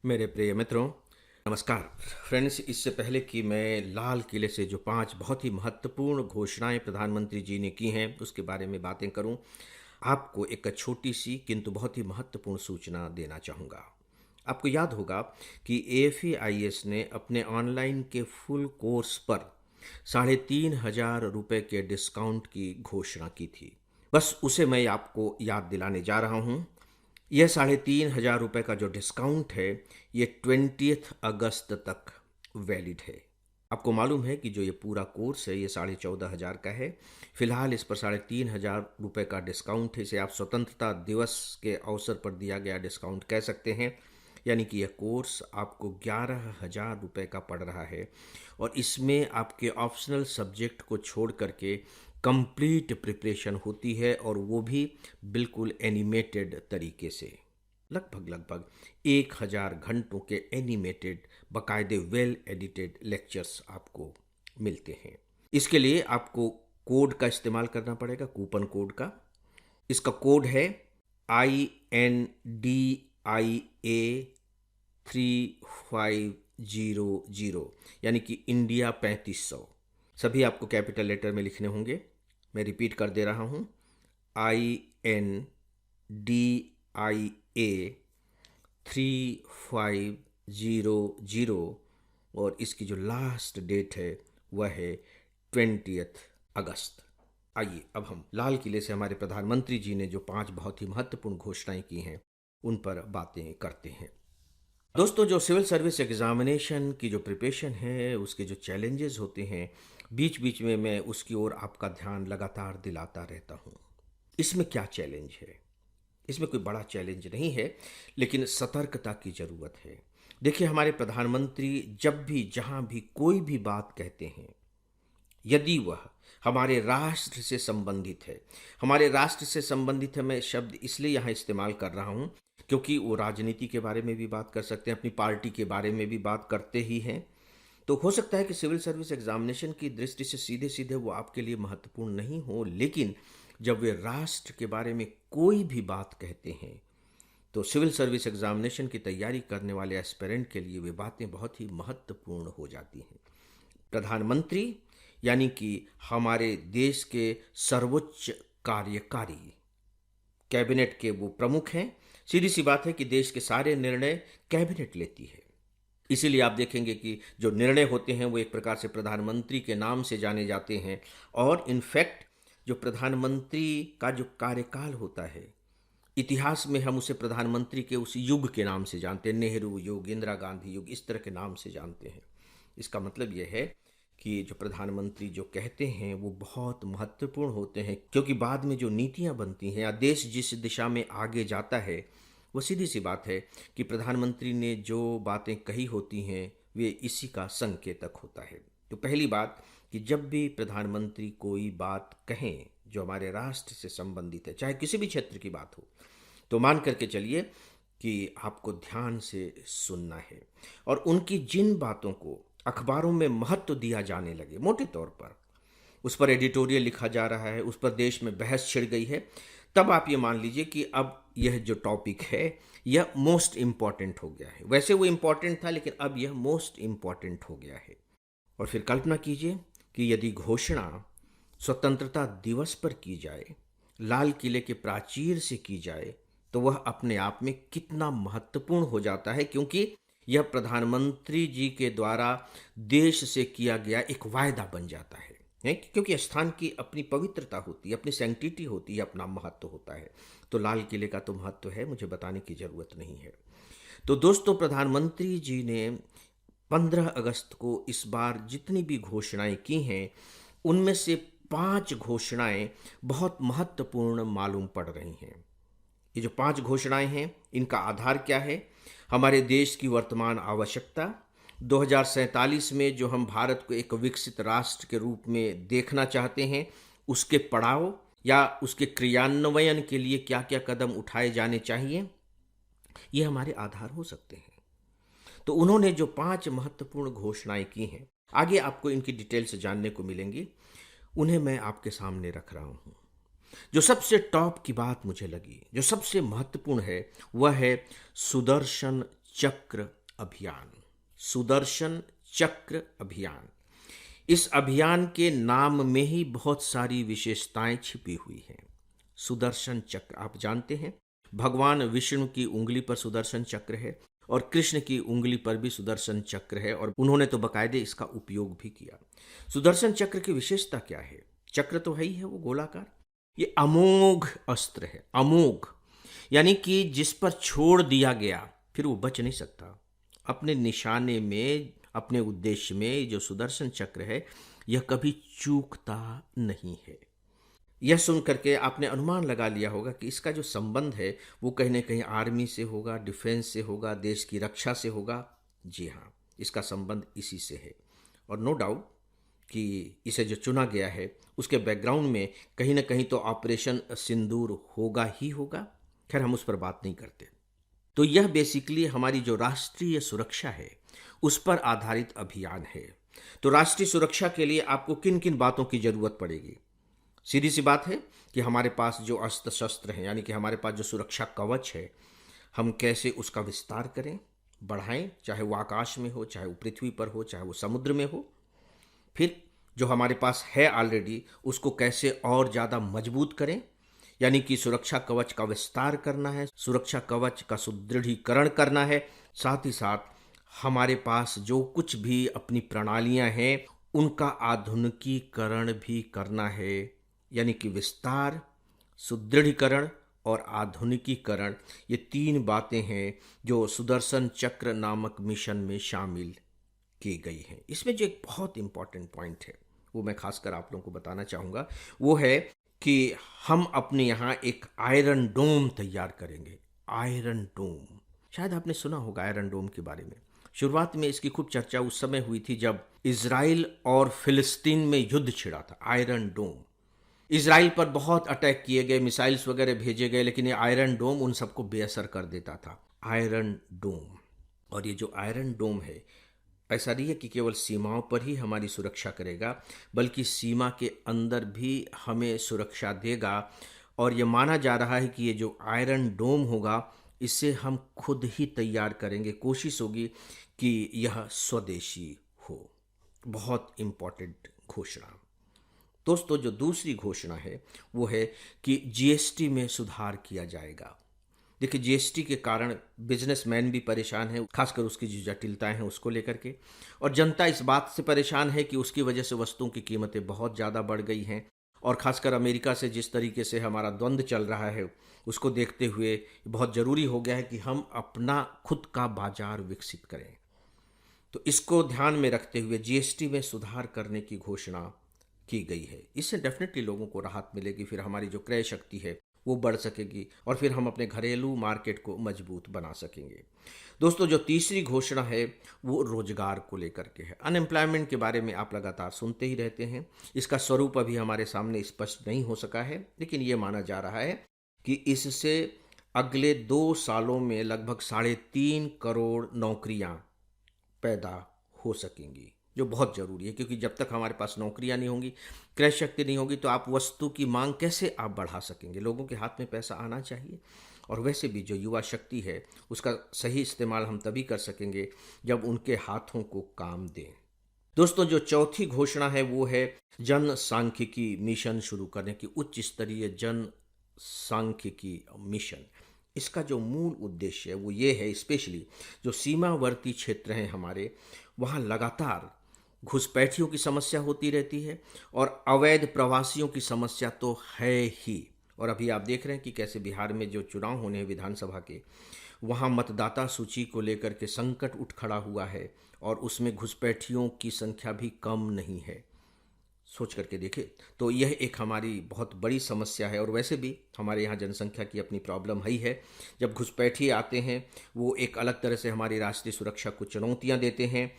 मेरे प्रिय मित्रों, नमस्कार। फ्रेंड्स, इससे पहले कि मैं लाल किले से जो 5 बहुत ही महत्वपूर्ण घोषणाएँ प्रधानमंत्री जी ने की हैं, उसके बारे में बातें करूँ, आपको एक छोटी-सी किंतु बहुत ही महत्वपूर्ण सूचना देना चाहूँगा। आपको याद होगा कि एएफआईएस ने अपने ऑनलाइन के फुल कोर्स पर ₹3,500 के डिस्काउंट की घोषणा की थी। बस उसे मैं आपको याद दिलाने जा रहा हूँ। यह ₹3,500 का जो डिस्काउंट है, ये 20 अगस्त तक वैलिड है। आपको मालूम है कि जो ये पूरा कोर्स है, ये 14,500 का है। फिलहाल इस पर ₹3,500 का डिस्काउंट है। इसे आप स्वतंत्रता दिवस के अवसर पर दिया गया डिस्काउंट कह सकते हैं। यानी कि यह कोर्स आपको ₹11,000 का पड़ रहा है और इसमें आपके ऑप्शनल सब्जेक्ट को छोड़ करके कंप्लीट प्रिपरेशन होती है, और वो भी बिल्कुल एनिमेटेड तरीके से। लगभग 1,000 घंटों के एनिमेटेड बाकायदे वेल एडिटेड लेक्चर्स आपको मिलते हैं। इसके लिए आपको कोड का इस्तेमाल करना पड़ेगा, कूपन कोड का। इसका कोड है INDIA3500, यानी कि इंडिया 3500। सभी आपको कैपिटल लेटर में लिखने होंगे। मैं रिपीट कर दे रहा हूँ, INDIA3500, और इसकी जो लास्ट डेट है वह है 20 अगस्त। आइए अब हम लाल किले से हमारे प्रधानमंत्री जी ने जो 5 बहुत ही महत्वपूर्ण घोषणाएं की हैं उन पर बातें करते हैं। दोस्तों, जो सिविल सर्विस एग्जामिनेशन की जो प्रिपरेशन है, उसके जो चैलेंजेस होते हैं, बीच बीच में मैं उसकी ओर आपका ध्यान लगातार दिलाता रहता हूँ। इसमें क्या चैलेंज है? इसमें कोई बड़ा चैलेंज नहीं है, लेकिन सतर्कता की ज़रूरत है। देखिए, हमारे प्रधानमंत्री जब भी जहाँ भी कोई भी बात कहते हैं, यदि वह हमारे राष्ट्र से संबंधित है, हमारे राष्ट्र से संबंधित है, मैं शब्द इसलिए यहाँ इस्तेमाल कर रहा हूँ क्योंकि वो राजनीति के बारे में भी बात कर सकते हैं, अपनी पार्टी के बारे में भी बात करते ही हैं। तो हो सकता है कि सिविल सर्विस एग्जामिनेशन की दृष्टि से सीधे सीधे वो आपके लिए महत्वपूर्ण नहीं हो, लेकिन जब वे राष्ट्र के बारे में कोई भी बात कहते हैं तो सिविल सर्विस एग्जामिनेशन की तैयारी करने वाले एस्पिरेंट के लिए वे बातें बहुत ही महत्वपूर्ण हो जाती हैं। प्रधानमंत्री यानी कि हमारे देश के सर्वोच्च कार्यकारी कैबिनेट के वो प्रमुख हैं। सीधी सी बात है कि देश के सारे निर्णय कैबिनेट लेती है। इसीलिए आप देखेंगे कि जो निर्णय होते हैं वो एक प्रकार से प्रधानमंत्री के नाम से जाने जाते हैं, और इनफैक्ट जो प्रधानमंत्री का जो कार्यकाल होता है, इतिहास में हम उसे प्रधानमंत्री के उस युग के नाम से जानते हैं। नेहरू युग, इंदिरा गांधी युग, इस तरह के नाम से जानते हैं। इसका मतलब यह है कि जो प्रधानमंत्री जो कहते हैं वो बहुत महत्वपूर्ण होते हैं, क्योंकि बाद में जो नीतियां बनती हैं या देश जिस दिशा में आगे जाता है, वो सीधी सी बात है कि प्रधानमंत्री ने जो बातें कही होती हैं वे इसी का संकेतक होता है। तो पहली बात कि जब भी प्रधानमंत्री कोई बात कहें जो हमारे राष्ट्र से संबंधित है, चाहे किसी भी क्षेत्र की बात हो, तो मान करके चलिए कि आपको ध्यान से सुनना है, और उनकी जिन बातों को अखबारों में महत्व दिया जाने लगे, मोटे तौर पर उस पर एडिटोरियल लिखा जा रहा है, उस पर देश में बहस छिड़ गई है, तब आप ये मान लीजिए कि अब यह जो टॉपिक है यह मोस्ट इम्पॉर्टेंट हो गया है। वैसे वो इम्पॉर्टेंट था, लेकिन अब यह मोस्ट इम्पॉर्टेंट हो गया है। और फिर कल्पना कीजिए कि यदि घोषणा स्वतंत्रता दिवस पर की जाए, लाल किले के प्राचीर से की जाए, तो वह अपने आप में कितना महत्वपूर्ण हो जाता है, क्योंकि यह प्रधानमंत्री जी के द्वारा देश से किया गया एक वायदा बन जाता है। क्योंकि स्थान की अपनी पवित्रता होती है, अपनी सैंक्टिटी होती है, अपना महत्व होता है। तो लाल किले का तो महत्व है, मुझे बताने की जरूरत नहीं है। तो दोस्तों, प्रधानमंत्री जी ने 15 अगस्त को इस बार जितनी भी घोषणाएं की हैं, उनमें से 5 घोषणाएं बहुत महत्वपूर्ण मालूम पड़ रही हैं। ये जो 5 घोषणाएं हैं, इनका आधार क्या है? हमारे देश की वर्तमान आवश्यकता, 2047 में जो हम भारत को एक विकसित राष्ट्र के रूप में देखना चाहते हैं, उसके पड़ाव या उसके क्रियान्वयन के लिए क्या क्या कदम उठाए जाने चाहिए, ये हमारे आधार हो सकते हैं। तो उन्होंने जो 5 महत्वपूर्ण घोषणाएं की हैं, आगे आपको इनकी डिटेल्स जानने को मिलेंगी, उन्हें मैं आपके सामने रख रहा हूं। जो सबसे टॉप की बात मुझे लगी, जो सबसे महत्वपूर्ण है, वह है सुदर्शन चक्र अभियान, सुदर्शन चक्र अभियान। इस अभियान के नाम में ही बहुत सारी विशेषताएं छिपी हुई हैं। सुदर्शन चक्र आप जानते हैं, भगवान विष्णु की उंगली पर सुदर्शन चक्र है और कृष्ण की उंगली पर भी सुदर्शन चक्र है, और उन्होंने तो बकायदे इसका उपयोग भी किया। सुदर्शन चक्र की विशेषता क्या है? चक्र तो है ही है, वो गोलाकार। ये अमोघ अस्त्र है, अमोघ यानी कि जिस पर छोड़ दिया गया फिर वो बच नहीं सकता। अपने निशाने में, अपने उद्देश्य में जो सुदर्शन चक्र है, यह कभी चूकता नहीं है। यह सुन करके आपने अनुमान लगा लिया होगा कि इसका जो संबंध है वो कहीं ना कहीं आर्मी से होगा, डिफेंस से होगा, देश की रक्षा से होगा। जी हाँ, इसका संबंध इसी से है। और नो डाउट कि इसे जो चुना गया है उसके बैकग्राउंड में कहीं ना कहीं तो ऑपरेशन सिंदूर होगा ही होगा। खैर, हम उस पर बात नहीं करते। तो यह बेसिकली हमारी जो राष्ट्रीय सुरक्षा है उस पर आधारित अभियान है। तो राष्ट्रीय सुरक्षा के लिए आपको किन किन बातों की जरूरत पड़ेगी? सीधी सी बात है कि हमारे पास जो अस्त्र शस्त्र हैं, यानी कि हमारे पास जो सुरक्षा कवच है, हम कैसे उसका विस्तार करें, बढ़ाएं, चाहे वो आकाश में हो, चाहे वो पृथ्वी पर हो, चाहे वो समुद्र में हो। फिर जो हमारे पास है ऑलरेडी उसको कैसे और ज़्यादा मजबूत करें, यानी कि सुरक्षा कवच का विस्तार करना है, सुरक्षा कवच का सुदृढ़ीकरण करना है। साथ ही साथ हमारे पास जो कुछ भी अपनी प्रणालियां हैं उनका आधुनिकीकरण भी करना है, यानी कि विस्तार, सुदृढ़ीकरण और आधुनिकीकरण, ये तीन बातें हैं जो सुदर्शन चक्र नामक मिशन में शामिल की गई हैं। इसमें जो एक बहुत इंपॉर्टेंट पॉइंट है वो मैं खासकर आप लोगों को बताना चाहूँगा, वो है कि हम अपने यहाँ एक आयरन डोम तैयार करेंगे। आयरन डोम, शायद आपने सुना होगा आयरन डोम के बारे में। शुरुआत में इसकी खूब चर्चा उस समय हुई थी जब इजराइल और फिलिस्तीन में युद्ध छिड़ा था। आयरन डोम, इजराइल पर बहुत अटैक किए गए, मिसाइल्स वगैरह भेजे गए, लेकिन ये आयरन डोम उन सबको बेअसर कर देता था। आयरन डोम, और ये जो आयरन डोम है, ऐसा नहीं है कि केवल सीमाओं पर ही हमारी सुरक्षा करेगा, बल्कि सीमा के अंदर भी हमें सुरक्षा देगा। और ये माना जा रहा है कि ये जो आयरन डोम होगा इसे हम खुद ही तैयार करेंगे। कोशिश होगी कि यह स्वदेशी हो। बहुत इम्पॉर्टेंट घोषणा। दोस्तों, जो दूसरी घोषणा है वो है कि जीएसटी में सुधार किया जाएगा। देखिए, जीएसटी के कारण बिजनेसमैन भी परेशान है, खासकर उसकी जो जटिलताएं हैं उसको लेकर के, और जनता इस बात से परेशान है कि उसकी वजह से वस्तुओं की कीमतें बहुत ज़्यादा बढ़ गई हैं। और खासकर अमेरिका से जिस तरीके से हमारा द्वंद्व चल रहा है उसको देखते हुए बहुत ज़रूरी हो गया है कि हम अपना खुद का बाजार विकसित करें। तो इसको ध्यान में रखते हुए जीएसटी में सुधार करने की घोषणा की गई है। इससे डेफिनेटली लोगों को राहत मिलेगी, फिर हमारी जो क्रय शक्ति है वो बढ़ सकेगी और फिर हम अपने घरेलू मार्केट को मजबूत बना सकेंगे। दोस्तों, जो तीसरी घोषणा है वो रोजगार को लेकर के है। अनएम्प्लॉयमेंट के बारे में आप लगातार सुनते ही रहते हैं। इसका स्वरूप अभी हमारे सामने स्पष्ट नहीं हो सका है, लेकिन ये माना जा रहा है कि इससे अगले 2 सालों में लगभग 3.5 करोड़ नौकरियां पैदा हो सकेंगी, जो बहुत ज़रूरी है, क्योंकि जब तक हमारे पास नौकरियां नहीं होंगी, क्रय शक्ति नहीं होगी, तो आप वस्तु की मांग कैसे आप बढ़ा सकेंगे? लोगों के हाथ में पैसा आना चाहिए। और वैसे भी जो युवा शक्ति है उसका सही इस्तेमाल हम तभी कर सकेंगे जब उनके हाथों को काम दें। दोस्तों, जो चौथी घोषणा है वो है जन सांख्यिकी मिशन शुरू करने की। उच्च स्तरीय जन सांख्यिकी मिशन, इसका जो मूल उद्देश्य है वो ये है, स्पेशली जो सीमावर्ती क्षेत्र हैं हमारे, वहाँ लगातार घुसपैठियों की समस्या होती रहती है और अवैध प्रवासियों की समस्या तो है ही। और अभी आप देख रहे हैं कि कैसे बिहार में जो चुनाव होने हैं विधानसभा के, वहाँ मतदाता सूची को लेकर के संकट उठ खड़ा हुआ है और उसमें घुसपैठियों की संख्या भी कम नहीं है। सोच करके देखें तो यह एक हमारी बहुत बड़ी समस्या है। और वैसे भी हमारे यहाँ जनसंख्या की अपनी प्रॉब्लम ही है। जब घुसपैठिए आते हैं वो एक अलग तरह से हमारी राष्ट्रीय सुरक्षा को चुनौतियाँ देते हैं।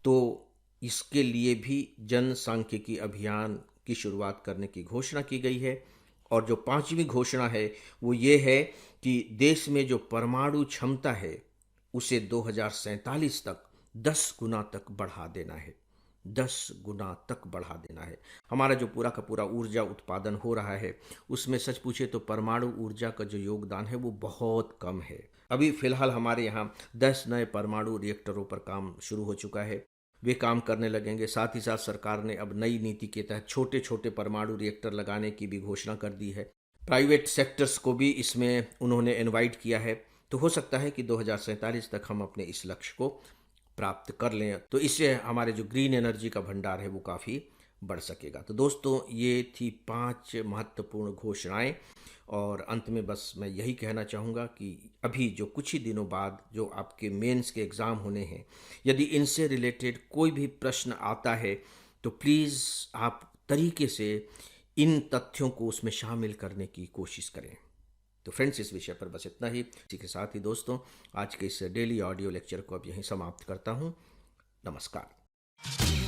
तो इसके लिए भी जन सांख्यिकी अभियान की शुरुआत करने की घोषणा की गई है। और जो 5वीं घोषणा है वो ये है कि देश में जो परमाणु क्षमता है उसे 2047 तक 10 गुना तक बढ़ा देना है। 10 गुना तक बढ़ा देना है। हमारा जो पूरा का पूरा ऊर्जा उत्पादन हो रहा है उसमें सच पूछे तो परमाणु ऊर्जा का जो योगदान है वो बहुत कम है। अभी फ़िलहाल हमारे यहाँ 10 नए परमाणु रिएक्टरों पर काम शुरू हो चुका है, वे काम करने लगेंगे। साथ ही साथ सरकार ने अब नई नीति के तहत छोटे छोटे परमाणु रिएक्टर लगाने की भी घोषणा कर दी है। प्राइवेट सेक्टर्स को भी इसमें उन्होंने इनवाइट किया है। तो हो सकता है कि 2047 तक हम अपने इस लक्ष्य को प्राप्त कर लें, तो इससे हमारे जो ग्रीन एनर्जी का भंडार है वो काफ़ी बढ़ सकेगा। तो दोस्तों, ये थी 5 महत्वपूर्ण घोषणाएं, और अंत में बस मैं यही कहना चाहूँगा कि अभी जो कुछ ही दिनों बाद जो आपके मेंस के एग्ज़ाम होने हैं, यदि इनसे रिलेटेड कोई भी प्रश्न आता है तो प्लीज़ आप तरीके से इन तथ्यों को उसमें शामिल करने की कोशिश करें। तो फ्रेंड्स, इस विषय पर बस इतना ही। इसी के साथ ही दोस्तों, आज के इस डेली ऑडियो लेक्चर को अब यहीं समाप्त करता हूँ। नमस्कार।